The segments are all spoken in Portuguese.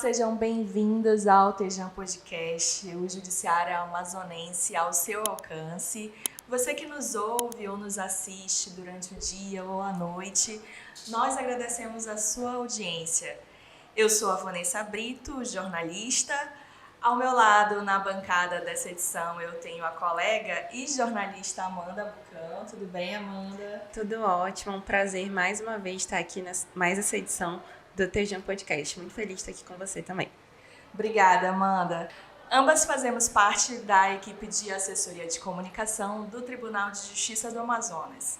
Sejam bem-vindos ao Tejam Podcast, o Judiciário Amazonense ao seu alcance. Você que nos ouve ou nos assiste durante o dia ou a noite, nós agradecemos a sua audiência. Eu sou a Vanessa Brito, jornalista. Ao meu lado, na bancada dessa edição, eu tenho a colega e jornalista Amanda Bucão. Tudo bem, Amanda? Tudo ótimo, é um prazer mais uma vez estar aqui mais essa edição do Tejam Podcast. Muito feliz de estar aqui com você também. Obrigada, Amanda. Ambas fazemos parte da equipe de assessoria de comunicação do Tribunal de Justiça do Amazonas.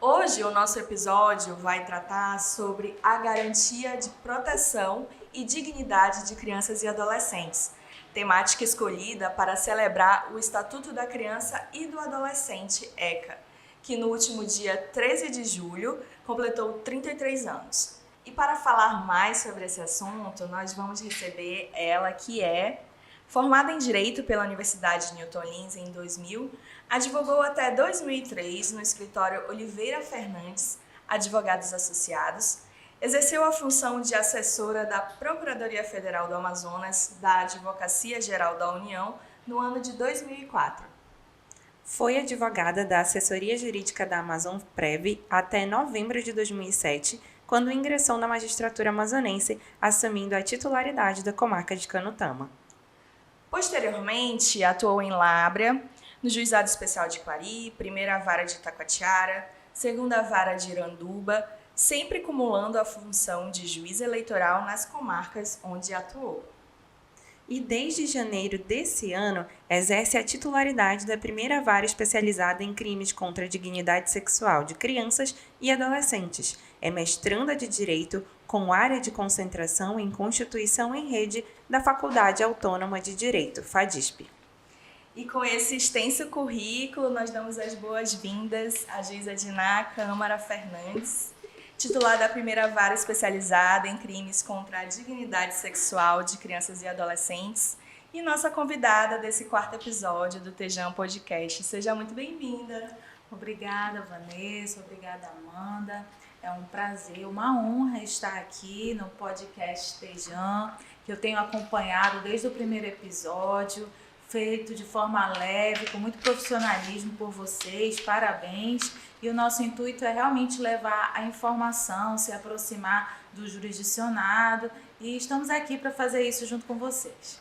Hoje, o nosso episódio vai tratar sobre a garantia de proteção e dignidade de crianças e adolescentes, temática escolhida para celebrar o Estatuto da Criança e do Adolescente, ECA, que no último dia 13 de julho completou 33 anos. E para falar mais sobre esse assunto, nós vamos receber ela, que é formada em Direito pela Universidade Newton Lins em 2000, advogou até 2003 no escritório Oliveira Fernandes, Advogados Associados, exerceu a função de assessora da Procuradoria Federal do Amazonas, da Advocacia Geral da União, no ano de 2004. Foi advogada da Assessoria Jurídica da Amazon Prev até novembro de 2007, quando ingressou na magistratura amazonense, assumindo a titularidade da comarca de Canutama. Posteriormente, atuou em Lábrea, no Juizado Especial de Quari, Primeira Vara de Itacoatiara, Segunda Vara de Iranduba, sempre cumulando a função de juiz eleitoral nas comarcas onde atuou. E desde janeiro desse ano, exerce a titularidade da Primeira Vara especializada em crimes contra a dignidade sexual de crianças e adolescentes. É mestranda de Direito com área de concentração em Constituição em Rede da Faculdade Autônoma de Direito, FADISP. E com esse extenso currículo, nós damos as boas-vindas à juíza Diná Câmara Fernandes, titular da Primeira Vara especializada em crimes contra a dignidade sexual de crianças e adolescentes, e nossa convidada desse quarto episódio do Tejam Podcast. Seja muito bem-vinda. Obrigada, Vanessa. Obrigada, Amanda. É um prazer, uma honra estar aqui no podcast Tejam, que eu tenho acompanhado desde o primeiro episódio, feito de forma leve, com muito profissionalismo por vocês. Parabéns. E o nosso intuito é realmente levar a informação, se aproximar do jurisdicionado, e estamos aqui para fazer isso junto com vocês.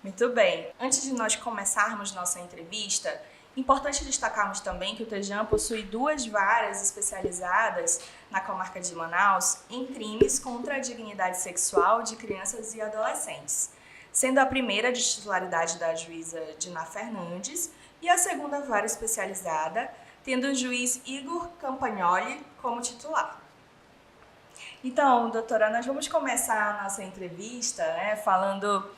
Muito bem. Antes de nós começarmos nossa entrevista, importante destacarmos também que o Tejam possui 2 varas especializadas na comarca de Manaus em crimes contra a dignidade sexual de crianças e adolescentes, sendo a primeira de titularidade da juíza Diná Fernandes e a segunda vara especializada tendo o juiz Igor Campagnoli como titular. Então, doutora, nós vamos começar a nossa entrevista, falando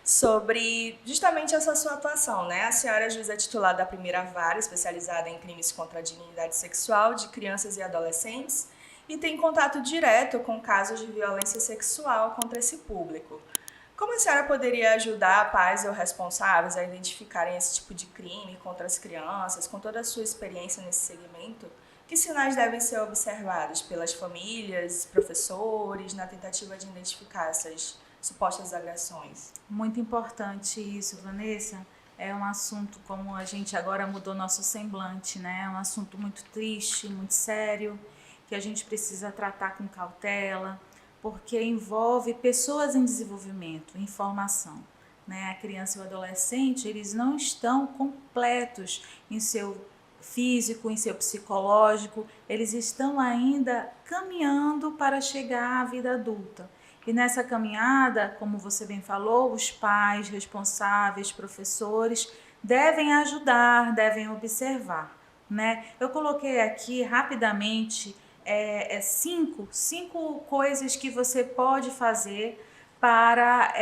sobre justamente essa sua atuação, A senhora é juíza titular da Primeira Vara, especializada em crimes contra a dignidade sexual de crianças e adolescentes, e tem contato direto com casos de violência sexual contra esse público. Como a senhora poderia ajudar pais ou responsáveis a identificarem esse tipo de crime contra as crianças, com toda a sua experiência nesse segmento? Que sinais devem ser observados pelas famílias, professores, na tentativa de identificar essas supostas agressões? Muito importante isso, Vanessa. É um assunto, como a gente agora mudou nosso semblante, É um assunto muito triste, muito sério, que a gente precisa tratar com cautela, porque envolve pessoas em desenvolvimento, em formação. A criança e o adolescente, eles não estão completos em seu físico, em seu psicológico, eles estão ainda caminhando para chegar à vida adulta. E nessa caminhada, como você bem falou, os pais, responsáveis, professores, devem ajudar, devem observar. Eu coloquei aqui rapidamente cinco coisas que você pode fazer para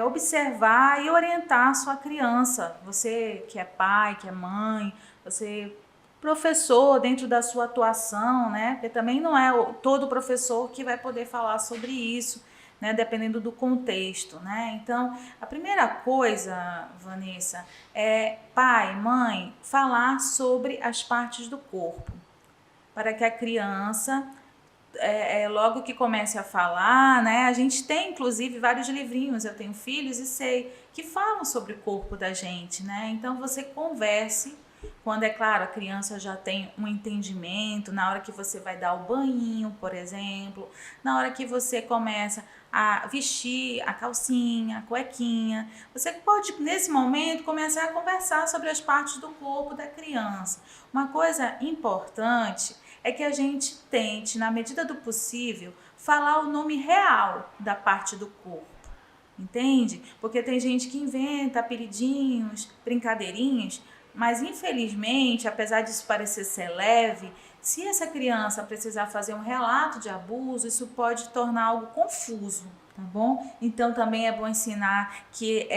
observar e orientar a sua criança. Você que é pai, que é mãe, você professor dentro da sua atuação, Porque também não é todo professor que vai poder falar sobre isso, dependendo do contexto, Então, a primeira coisa, Vanessa, é pai, mãe, falar sobre as partes do corpo, para que a criança logo que comece a falar, né? A gente tem, inclusive, vários livrinhos, eu tenho filhos e sei, que falam sobre o corpo da gente, né? Então, você converse, quando, é claro, a criança já tem um entendimento, na hora que você vai dar o banho, por exemplo, na hora que você começa a vestir a calcinha, a cuequinha, você pode, nesse momento, começar a conversar sobre as partes do corpo da criança. Uma coisa importante é que a gente tente, na medida do possível, falar o nome real da parte do corpo, entende? Porque tem gente que inventa apelidinhos, brincadeirinhas, mas infelizmente, apesar disso parecer ser leve, se essa criança precisar fazer um relato de abuso, isso pode tornar algo confuso, tá bom? Então também é bom ensinar que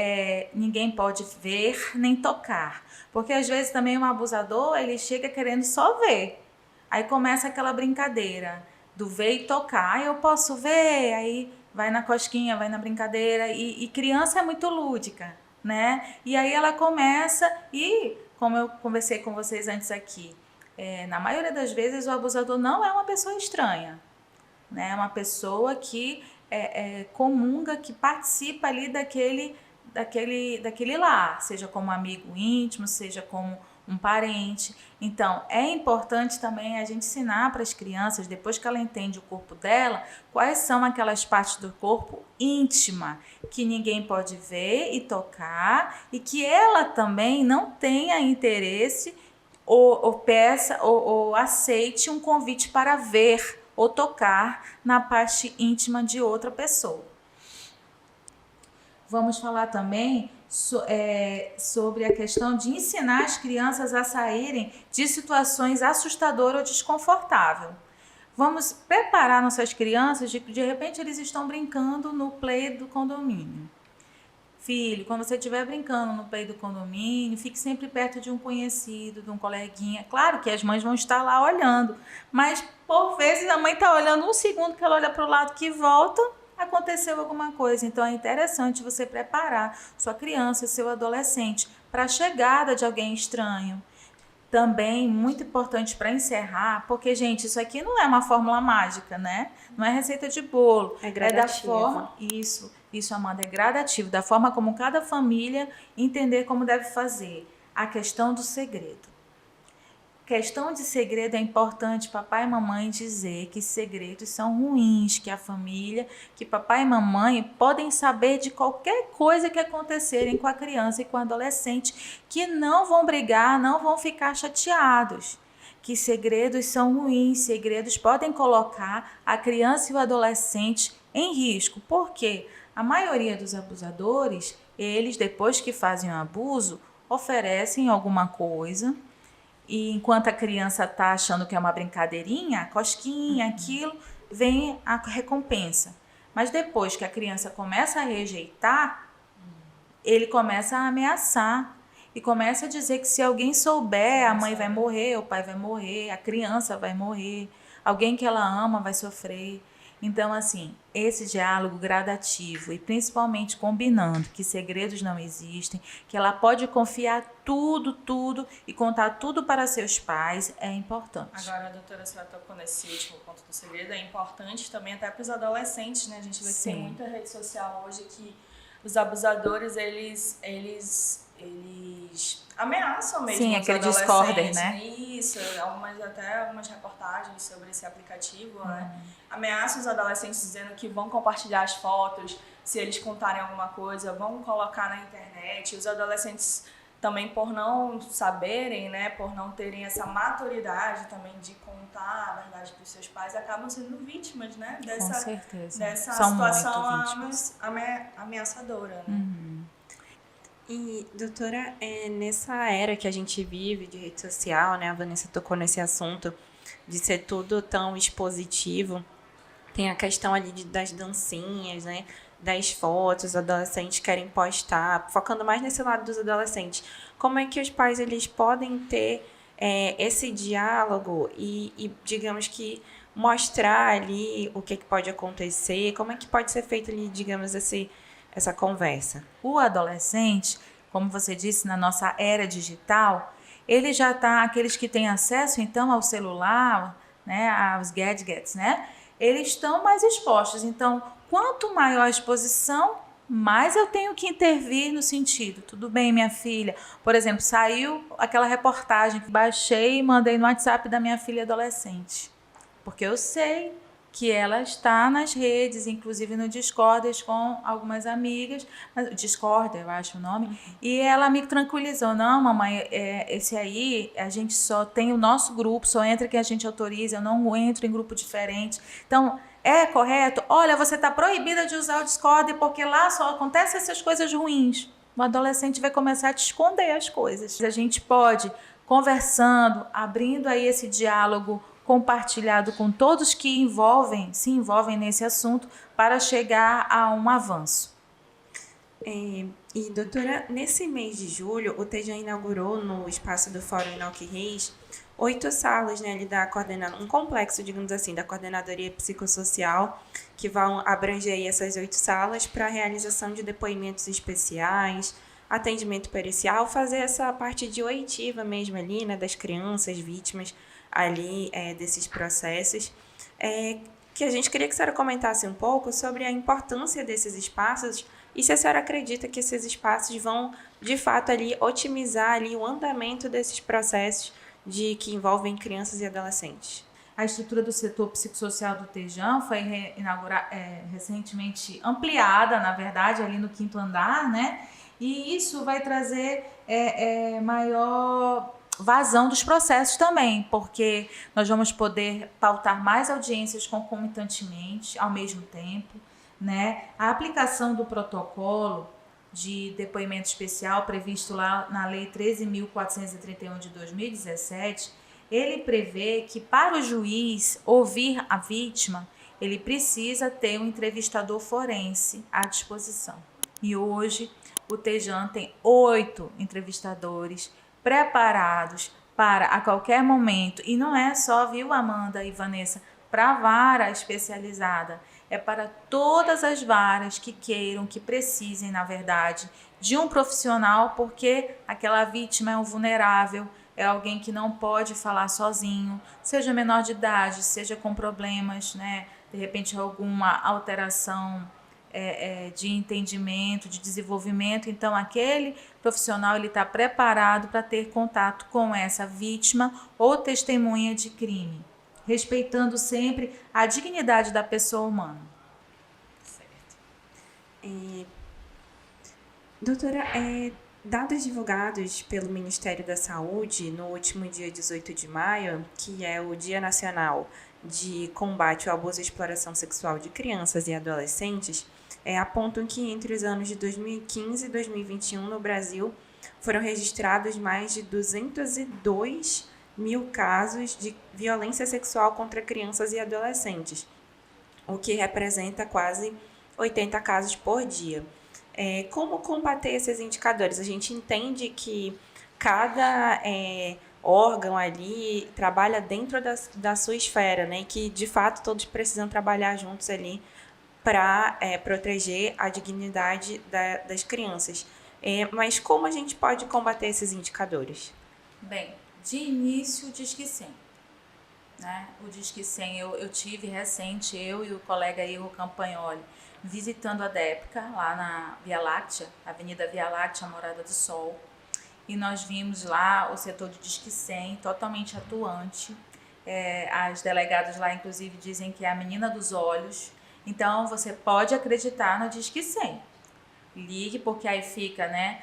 ninguém pode ver nem tocar, porque às vezes também um abusador, ele chega querendo só ver. Aí começa aquela brincadeira do ver e tocar. Eu posso ver, aí vai na cosquinha, vai na brincadeira. E criança é muito lúdica, né? E aí ela começa e, como eu conversei com vocês antes aqui, na maioria das vezes o abusador não é uma pessoa estranha, né? É uma pessoa que comunga, que participa ali daquele lar, seja como amigo íntimo, seja como um parente. Então, é importante também a gente ensinar para as crianças, depois que ela entende o corpo dela, quais são aquelas partes do corpo íntima, que ninguém pode ver e tocar, e que ela também não tenha interesse ou peça ou aceite um convite para ver ou tocar na parte íntima de outra pessoa. Vamos falar também sobre a questão de ensinar as crianças a saírem de situações assustadoras ou desconfortáveis. Vamos preparar nossas crianças, de repente eles estão brincando no play do condomínio. Filho, quando você estiver brincando no play do condomínio, fique sempre perto de um conhecido, de um coleguinha. Claro que as mães vão estar lá olhando, mas por vezes a mãe está olhando um segundo que ela olha para o lado que volta, aconteceu alguma coisa. Então é interessante você preparar sua criança, seu adolescente para a chegada de alguém estranho. Também muito importante para encerrar, porque, gente, isso aqui não é uma fórmula mágica, né? Não é receita de bolo. É gradativo. Da forma... Isso, Amanda, é gradativo. Da forma como cada família entender como deve fazer. A questão do segredo. Questão de segredo é importante papai e mamãe dizer que segredos são ruins, que a família, que papai e mamãe podem saber de qualquer coisa que acontecerem com a criança e com o adolescente, que não vão brigar, não vão ficar chateados. Que segredos são ruins, segredos podem colocar a criança e o adolescente em risco. Por quê? A maioria dos abusadores, eles, depois que fazem o abuso, oferecem alguma coisa. E enquanto a criança está achando que é uma brincadeirinha, a cosquinha, aquilo, vem a recompensa. Mas depois que a criança começa a rejeitar, ele começa a ameaçar. E começa a dizer que se alguém souber, a mãe vai morrer, o pai vai morrer, a criança vai morrer, alguém que ela ama vai sofrer. Então, assim, esse diálogo gradativo e principalmente combinando que segredos não existem, que ela pode confiar tudo e contar tudo para seus pais, é importante. Agora, a doutora, a senhora tocou nesse último ponto do segredo, é importante também até para os adolescentes, né? A gente vê que tem muita rede social hoje que os abusadores, eles ameaçam mesmo. Sim, os aquele adolescentes, discorder, né? Isso, algumas reportagens sobre esse aplicativo, né? Ameaçam os adolescentes dizendo que vão compartilhar as fotos, se eles contarem alguma coisa, vão colocar na internet. Os adolescentes também, por não saberem, né, por não terem essa maturidade também de contar a verdade para os seus pais, acabam sendo vítimas, né, Com certeza. dessa São situação ameaçadora, né? E, doutora, nessa era que a gente vive de rede social, né, a Vanessa tocou nesse assunto de ser tudo tão expositivo, tem a questão ali das dancinhas, né, das fotos, os adolescentes querem postar, focando mais nesse lado dos adolescentes. Como é que os pais eles podem ter esse diálogo e, digamos que, mostrar ali o que pode acontecer, como é que pode ser feito ali, digamos, essa conversa? O adolescente, como você disse, na nossa era digital, ele já está, aqueles que têm acesso, então, ao celular, né, aos gadgets, né? eles estão mais expostos. Então, quanto maior a exposição, mais eu tenho que intervir no sentido, tudo bem, minha filha. Por exemplo, saiu aquela reportagem que baixei e mandei no WhatsApp da minha filha adolescente. Porque eu sei que ela está nas redes, inclusive no Discord com algumas amigas, Discord, eu acho o nome, e ela me tranquilizou, não, mamãe, esse aí, a gente só tem o nosso grupo, só entra quem a gente autoriza, eu não entro em grupo diferente. Então, é correto? Olha, você está proibida de usar o Discord porque lá só acontecem essas coisas ruins. O adolescente vai começar a te esconder as coisas. A gente pode, conversando, abrindo aí esse diálogo compartilhado com todos que se envolvem nesse assunto para chegar a um avanço. E, doutora, nesse mês de julho, o TEJAN inaugurou no espaço do Fórum Inoc Reis 8 salas, né, um complexo, digamos assim, da coordenadoria psicossocial, que vão abranger aí essas 8 salas para a realização de depoimentos especiais, atendimento pericial, fazer essa parte de oitiva mesmo ali, né, das crianças vítimas ali desses processos, que a gente queria que a senhora comentasse um pouco sobre a importância desses espaços e se a senhora acredita que esses espaços vão, de fato, ali otimizar ali o andamento desses processos que envolvem crianças e adolescentes. A estrutura do setor psicossocial do TEJAN foi recentemente ampliada, na verdade, ali no 5º andar, né? E isso vai trazer maior vazão dos processos também, porque nós vamos poder pautar mais audiências concomitantemente, ao mesmo tempo, né? A aplicação do protocolo de depoimento especial previsto lá na Lei 13.431 de 2017, ele prevê que para o juiz ouvir a vítima, ele precisa ter um entrevistador forense à disposição. E hoje o TEJAN tem 8 entrevistadores preparados para a qualquer momento, e não é só, viu, Amanda e Vanessa, para a vara especializada, é para todas as varas que queiram, que precisem, na verdade, de um profissional, porque aquela vítima é um vulnerável, é alguém que não pode falar sozinho, seja menor de idade, seja com problemas, né, de repente alguma alteração de entendimento, de desenvolvimento. Então, aquele profissional está preparado para ter contato com essa vítima ou testemunha de crime, respeitando sempre a dignidade da pessoa humana. Certo. Doutora, dados divulgados pelo Ministério da Saúde no último dia 18 de maio, que é o Dia Nacional de Combate ao Abuso e Exploração Sexual de Crianças e Adolescentes, apontam que entre os anos de 2015 e 2021 no Brasil foram registrados mais de 202 mil casos de violência sexual contra crianças e adolescentes, o que representa quase 80 casos por dia. Como combater esses indicadores? A gente entende que cada órgão ali trabalha dentro da sua esfera, né? E que, de fato, todos precisam trabalhar juntos ali para proteger a dignidade das crianças. Mas como a gente pode combater esses indicadores? Bem, de início, o Disque 100. Né? O Disque 100 eu tive recente, eu e o colega Igor Campagnoli, visitando a DEPCA, lá na Via Láctea, Avenida Via Láctea, Morada do Sol. E nós vimos lá o setor de Disque 100 totalmente atuante. As delegadas lá, inclusive, dizem que é a menina dos olhos. Então, você pode acreditar no Disque 100. Ligue, porque aí fica, né?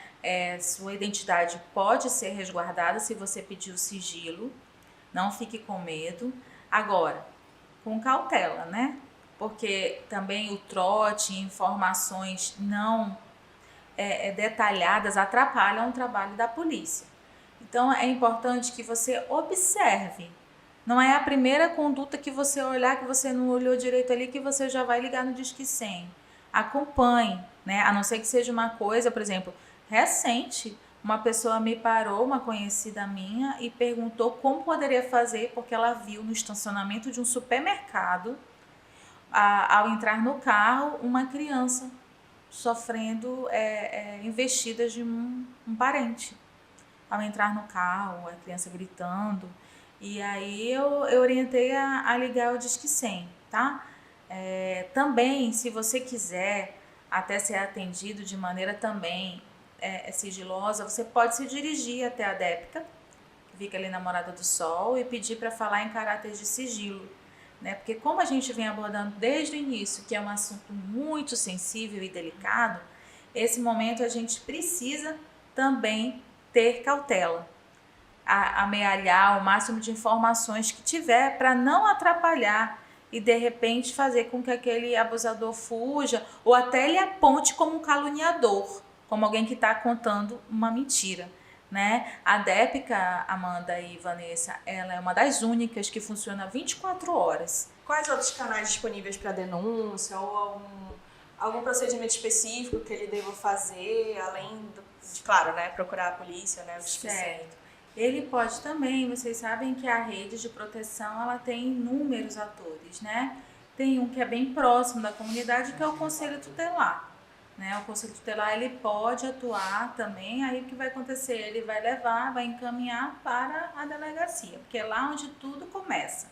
Sua identidade pode ser resguardada se você pedir o sigilo. Não fique com medo. Agora, com cautela, né? Porque também o trote, informações não detalhadas atrapalham o trabalho da polícia. Então, é importante que você observe. Não é a primeira conduta que você olhar, que você não olhou direito ali, que você já vai ligar no Disque 100. Acompanhe, né? A não ser que seja uma coisa, por exemplo, recente, uma pessoa me parou, uma conhecida minha, e perguntou como poderia fazer, porque ela viu no estacionamento de um supermercado, ao entrar no carro, uma criança sofrendo investidas de um parente. Ao entrar no carro, a criança gritando. E aí eu orientei a ligar o Disque 100, tá? Também, se você quiser até ser atendido de maneira também sigilosa, você pode se dirigir até a DEPCA, que fica ali na Morada do Sol, e pedir para falar em caráter de sigilo, né? Porque como a gente vem abordando desde o início, que é um assunto muito sensível e delicado, esse momento a gente precisa também ter cautela, amealhar o máximo de informações que tiver para não atrapalhar e de repente fazer com que aquele abusador fuja ou até ele aponte como um caluniador, como alguém que está contando uma mentira, né? A DEPCA, Amanda e Vanessa, ela é uma das únicas que funciona 24 horas. Quais outros canais disponíveis para denúncia ou algum procedimento específico que ele deva fazer, além de, claro, né, procurar a polícia, né, o Certo. Ele pode também, vocês sabem que a rede de proteção, ela tem inúmeros atores, né? Tem um que é bem próximo da comunidade, que é o Conselho Tutelar, né? O Conselho Tutelar, ele pode atuar também, aí o que vai acontecer? Ele vai levar, vai encaminhar para a delegacia, porque é lá onde tudo começa,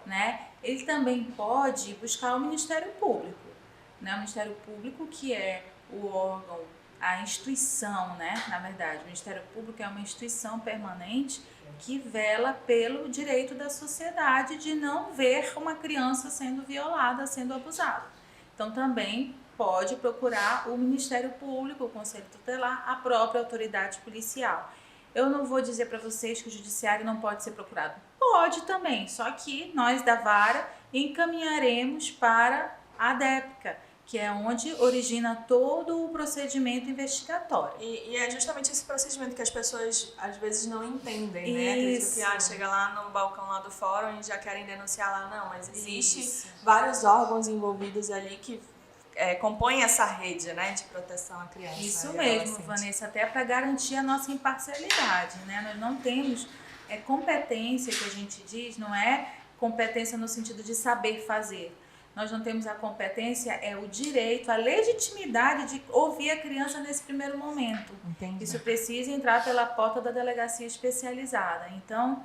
né? Ele também pode buscar o Ministério Público, né? O Ministério Público, que é o órgão, a instituição, né? Na verdade, o Ministério Público é uma instituição permanente que vela pelo direito da sociedade de não ver uma criança sendo violada, sendo abusada. Então, também pode procurar o Ministério Público, o Conselho Tutelar, a própria autoridade policial. Eu não vou dizer para vocês que o judiciário não pode ser procurado. Pode também, só que nós da vara encaminharemos para a DEPCA, que é onde origina todo o procedimento investigatório. E é justamente esse procedimento que as pessoas às vezes não entendem, né? Acredito que chega lá no balcão lá do fórum e já querem denunciar lá. Não, mas existe vários órgãos envolvidos ali que compõem essa rede, né, de proteção à criança. Isso mesmo, Vanessa, até para garantir a nossa imparcialidade, né? Nós não temos competência, que a gente diz, não é competência no sentido de saber fazer. Nós não temos a competência, é o direito, a legitimidade de ouvir a criança nesse primeiro momento. Entendi. Isso precisa entrar pela porta da delegacia especializada. Então,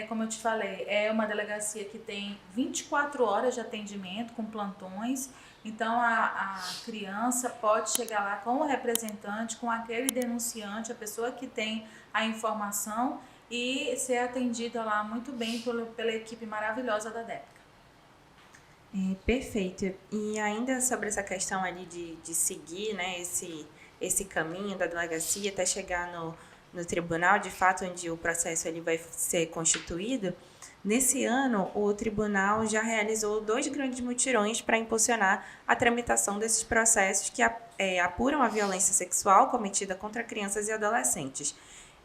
como eu te falei, é uma delegacia que tem 24 horas de atendimento com plantões. Então, a criança pode chegar lá com o representante, com aquele denunciante, a pessoa que tem a informação e ser atendida lá muito bem pela equipe maravilhosa da DEPCA. Perfeito. E ainda sobre essa questão ali de seguir, né, esse caminho da delegacia até chegar no tribunal, de fato, onde o processo ele vai ser constituído, nesse ano o tribunal já realizou 2 grandes mutirões para impulsionar a tramitação desses processos que apuram a violência sexual cometida contra crianças e adolescentes.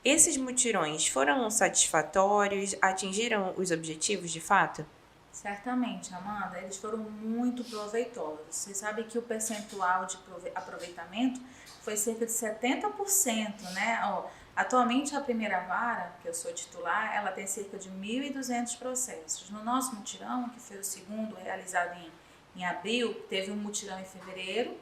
Esses mutirões foram satisfatórios? Atingiram os objetivos de fato? Certamente, Amanda, eles foram muito proveitosos. Você sabe que o percentual de aproveitamento foi cerca de 70%, né? Atualmente, a primeira vara, que eu sou titular, ela tem cerca de 1.200 processos. No nosso mutirão, que foi o segundo realizado em abril, teve um mutirão em fevereiro,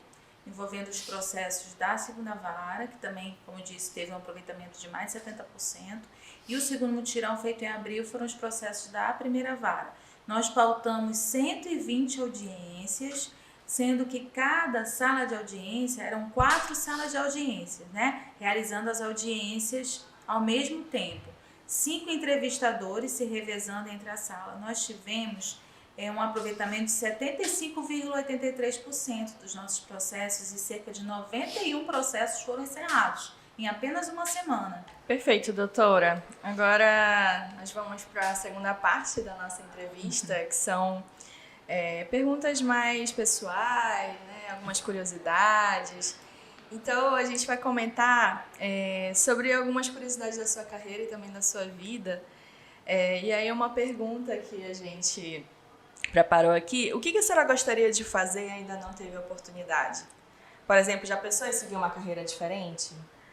envolvendo os processos da segunda vara, que também, como eu disse, teve um aproveitamento de mais de 70%. E o segundo mutirão feito em abril foram os processos da primeira vara. Nós pautamos 120 audiências, sendo que cada sala de audiência, eram 4 salas de audiência, né? Realizando as audiências ao mesmo tempo. 5 entrevistadores se revezando entre a sala. Nós tivemos um aproveitamento de 75,83% dos nossos processos e cerca de 91 processos foram encerrados em apenas uma semana. Perfeito, doutora. Agora nós vamos para a segunda parte da nossa entrevista, que são perguntas mais pessoais, né? Algumas curiosidades. Então, a gente vai comentar sobre algumas curiosidades da sua carreira e também da sua vida. E aí, uma pergunta que a gente preparou aqui. O que a senhora gostaria de fazer e ainda não teve oportunidade? Por exemplo, já pensou em seguir uma carreira diferente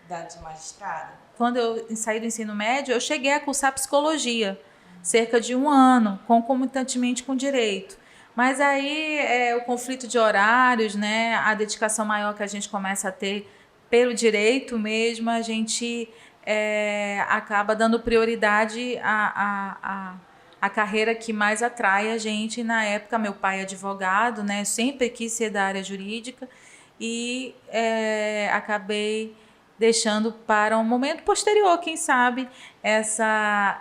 da de magistrada? Quando eu saí do ensino médio, eu cheguei a cursar psicologia, cerca de 1 ano, concomitantemente com direito. Mas aí o conflito de horários, né, a dedicação maior que a gente começa a ter pelo direito mesmo, a gente acaba dando prioridade a carreira que mais atrai a gente. Na época, meu pai é advogado, né? Sempre quis ser da área jurídica e acabei deixando para um momento posterior, quem sabe,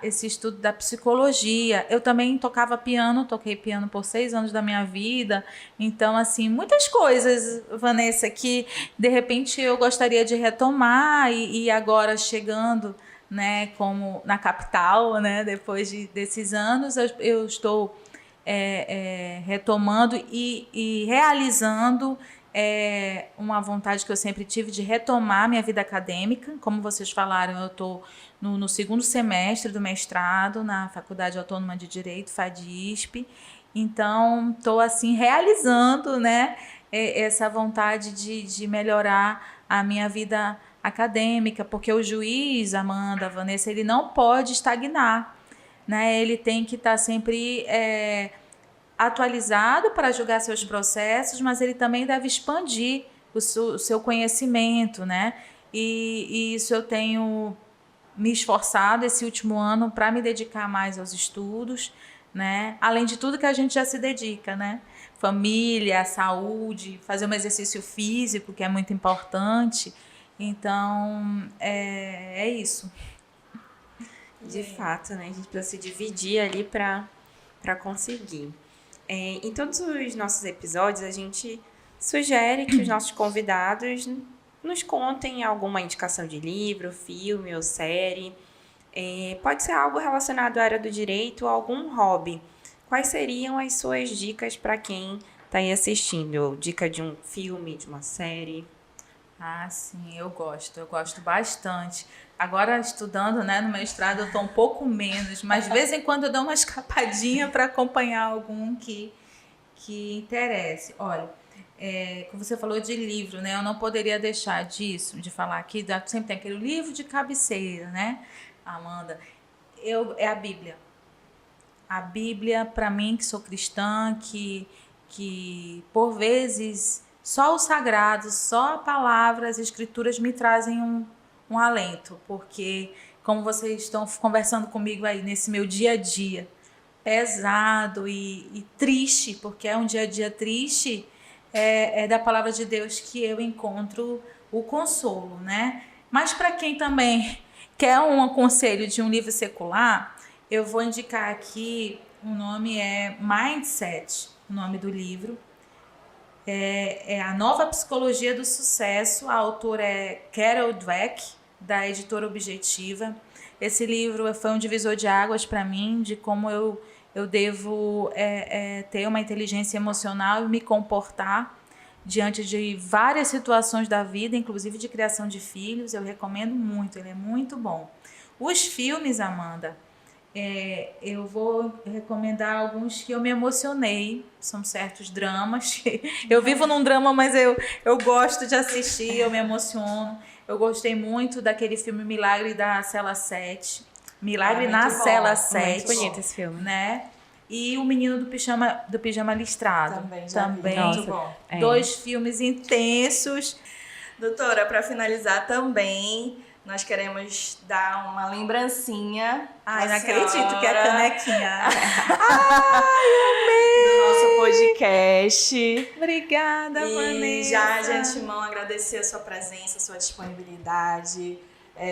esse estudo da psicologia. Eu também tocava piano, toquei piano por 6 anos da minha vida. Então, assim, muitas coisas, Vanessa, que de repente eu gostaria de retomar e agora chegando, né, como na capital, né, depois desses anos, eu estou retomando e realizando uma vontade que eu sempre tive de retomar minha vida acadêmica. Como vocês falaram, eu estou no 2º semestre do mestrado na Faculdade Autônoma de Direito, FADISP. Então, estou assim realizando, né, essa vontade de melhorar a minha vida acadêmica, porque o juiz, Amanda, Vanessa, ele não pode estagnar, né? Ele tem que estar sempre atualizado para julgar seus processos, mas ele também deve expandir o seu conhecimento, né? E isso eu tenho me esforçado esse último ano para me dedicar mais aos estudos, né? Além de tudo que a gente já se dedica, né? Família, saúde, fazer um exercício físico, que é muito importante. Então, é isso. De fato, né? A gente precisa se dividir ali para conseguir. Em todos os nossos episódios, a gente sugere que os nossos convidados nos contem alguma indicação de livro, filme ou série. Pode ser algo relacionado à área do direito ou algum hobby. Quais seriam as suas dicas para quem está aí assistindo? Dica de um filme, de uma série? Ah, sim, eu gosto bastante. Agora, estudando, né, no mestrado, eu estou um pouco menos, mas de vez em quando eu dou uma escapadinha para acompanhar algum que interesse. Olha, como você falou de livro, né, eu não poderia deixar de falar aqui, sempre tem aquele livro de cabeceira, né, Amanda? É a Bíblia. A Bíblia, para mim, que sou cristã, que por vezes só o sagrado, só a palavra, as escrituras me trazem um alento, porque como vocês estão conversando comigo aí nesse meu dia a dia, pesado e triste, porque é um dia a dia triste, é da palavra de Deus que eu encontro o consolo, né? Mas para quem também quer um conselho de um livro secular, eu vou indicar aqui, o nome é Mindset, o nome do livro. É A Nova Psicologia do Sucesso, a autora é Carol Dweck, da editora Objetiva. Esse livro foi um divisor de águas para mim, de como eu devo ter uma inteligência emocional e me comportar diante de várias situações da vida, inclusive de criação de filhos. Eu recomendo muito, ele é muito bom. Os filmes, Amanda, eu vou recomendar alguns que eu me emocionei, são certos dramas. Eu vivo num drama, mas eu gosto de assistir, eu me emociono. Eu gostei muito daquele filme Milagre da Cela 7. Milagre na Cela 7. Muito bonito esse filme. Né? E O Menino do Pijama Listrado. Também. Muito bom. 2 filmes intensos. Doutora, para finalizar também, nós queremos dar uma lembrancinha. Ai, não acredito que é a canequinha. Do nosso podcast. Obrigada, Vanessa. E já de antemão agradecer a sua presença, a sua disponibilidade,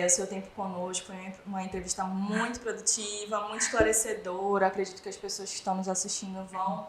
o seu tempo conosco. Foi uma entrevista muito produtiva, muito esclarecedora. Acredito que as pessoas que estão nos assistindo vão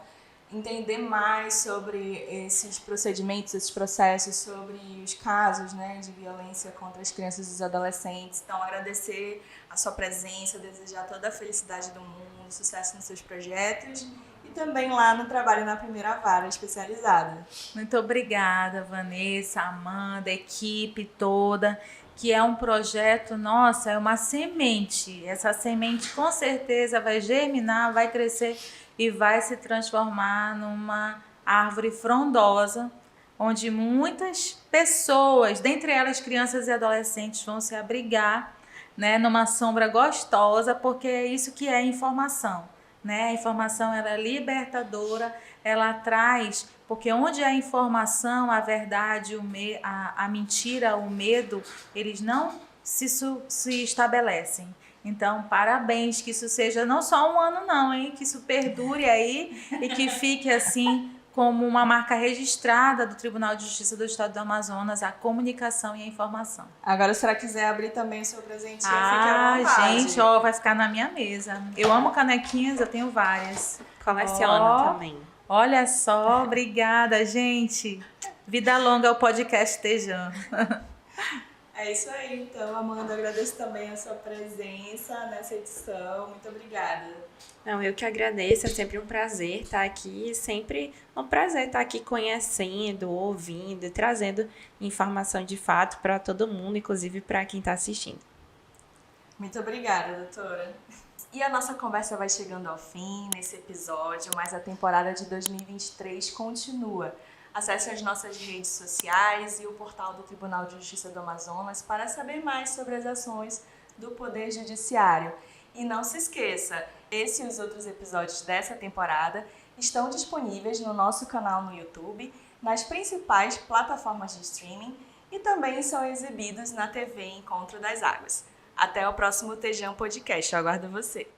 entender mais sobre esses procedimentos, esses processos, sobre os casos, né, de violência contra as crianças e os adolescentes. Então, agradecer a sua presença, desejar toda a felicidade do mundo, sucesso nos seus projetos e também lá no trabalho na Primeira Vara Especializada. Muito obrigada, Vanessa, Amanda, equipe toda, que é um projeto, nossa, é uma semente. Essa semente com certeza vai germinar, vai crescer e vai se transformar numa árvore frondosa, onde muitas pessoas, dentre elas crianças e adolescentes, vão se abrigar, né, numa sombra gostosa, porque é isso que é informação, né? A informação, ela é libertadora, ela traz, porque onde há informação, a verdade, a mentira, o medo, eles não se estabelecem. Então, parabéns, que isso seja não só um ano não, hein? Que isso perdure aí e que fique assim como uma marca registrada do Tribunal de Justiça do Estado do Amazonas, a comunicação e a informação. Agora, se ela quiser abrir também o seu presentinho, fique à vontade. Gente, ó, vai ficar na minha mesa. Eu amo canequinhas, eu tenho várias. Coleciona também. Olha só, obrigada, gente. Vida longa ao podcast Tejan. É isso aí, então, Amanda, agradeço também a sua presença nessa edição. Muito obrigada. Não, eu que agradeço, é sempre um prazer estar aqui, sempre um prazer estar aqui conhecendo, ouvindo, trazendo informação de fato para todo mundo, inclusive para quem está assistindo. Muito obrigada, doutora. E a nossa conversa vai chegando ao fim nesse episódio, mas a temporada de 2023 continua. Acesse as nossas redes sociais e o portal do Tribunal de Justiça do Amazonas para saber mais sobre as ações do Poder Judiciário. E não se esqueça, esse e os outros episódios dessa temporada estão disponíveis no nosso canal no YouTube, nas principais plataformas de streaming e também são exibidos na TV Encontro das Águas. Até o próximo Tejan Podcast, eu aguardo você!